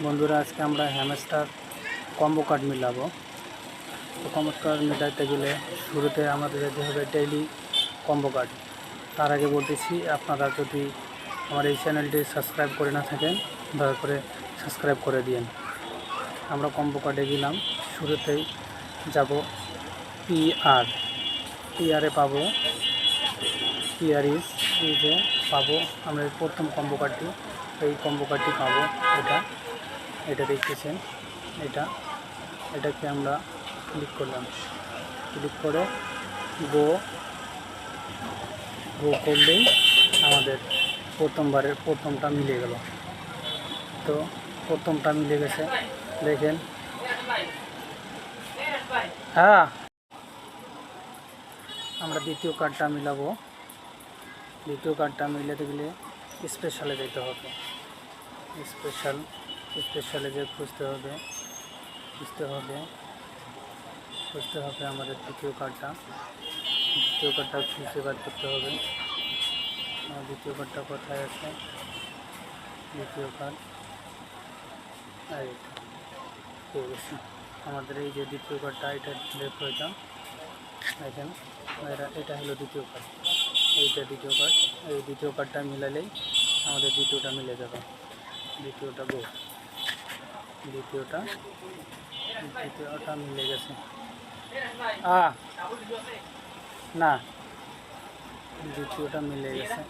বন্ধুরা, আজকে আমরা হ্যামস্টার কম্বো কার্ড মিলাবো। তো কম্বো কার্ড মেলাতে গেলে শুরুতে আমাদের যেতে হবে ডেইলি কম্বো কার্ড। তার আগে বলতেছি, আপনারা যদি আমার এই চ্যানেলটি সাবস্ক্রাইব করে না থাকেন, দয়া করে সাবস্ক্রাইব করে দিন। আমরা কম্বো কার্ডে গেলাম, শুরুতেই যাব পিআরে পাবো পিআরইস এই যে পাবো আমরা প্রথম কম্বো কার্ডটি, এই কম্বো কার্ডটি পাবো। এটা দেখতেছেন, এটাকে আমরা ক্লিক করলাম। ক্লিক করে গো করলেই আমাদের প্রথমটা মিলে গেল। তো প্রথমটা মিলে গেছে, দেখেন। হ্যাঁ, আমরা দ্বিতীয় কার্ডটা মিলাবো। দ্বিতীয় কার্ডটা মিলাতে গেলে স্পেশালে যেতে হবে। স্পেশালে যে খুঁজতে হবে আমাদের দ্বিতীয় কার্ডটা খুঁজে বার করতে হবে। দ্বিতীয় কার্ডটা কোথায় আছে? দ্বিতীয় কার্ড পেয়ে গেছি। আমাদের এই যে দ্বিতীয় কার্ডটা, এটা প্রয়োজন। দেখেন, এটা হলো দ্বিতীয় কার্ড। এইটা দ্বিতীয় কার্ড। এই দ্বিতীয় কার্ডটা মিলালেই আমাদের দ্বিতীয়টা মিলে যাবে। দ্বিতীয়টা মিলে গেছে। না, দ্বিতীয়টা মিলে গেছে।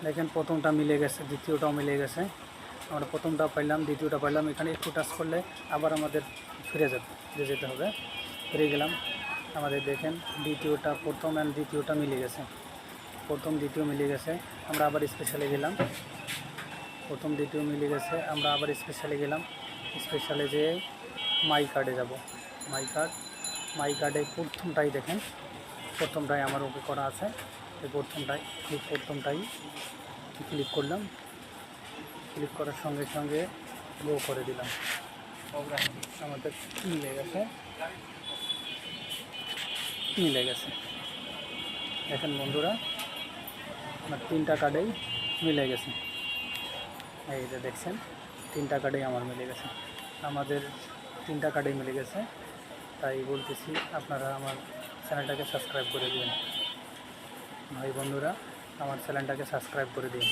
দেখেন, প্রথমটা মিলে গেছে, দ্বিতীয়টাও মিলে গেছে। আমরা প্রথমটা পাইলাম, দ্বিতীয়টা পাইলাম। এখানে একটু টাচ করলে আবার আমাদের যেতে হবে। ফিরে গেলাম। আমাদের দেখেন, প্রথম অ্যান্ড দ্বিতীয়টা মিলে গেছে। প্রথম দ্বিতীয় মিলে গেছে। আমরা আবার স্পেশালে গেলাম। প্রথম দ্বিতীয় মিলে গেছে, আমরা আবার স্পেশালে গেলাম। স্পেশালে যেয়ে মাই কার্ডে যাব। মাই কার্ডে প্রথমটাই দেখেন, প্রথমটাই আমার ওকে করা আছে। এই প্রথমটাই ক্লিক করলাম। ক্লিক করার সঙ্গে সঙ্গে গো করে দিলাম। আমাদের মিলে গেছে। দেখেন বন্ধুরা, আমার 3টা কার্ডেই মিলে গেছে। এই যে দেখছেন, 3টা কার্ডেই আমার মিলে গেছে। আমাদের 3টা কার্ডেই মিলে গেছে। তাই বলতেছি, আপনারা আমার চ্যানেলটাকে সাবস্ক্রাইব করে দিন। ভাই বন্ধুরা, আমার চ্যানেলটাকে সাবস্ক্রাইব করে দিন।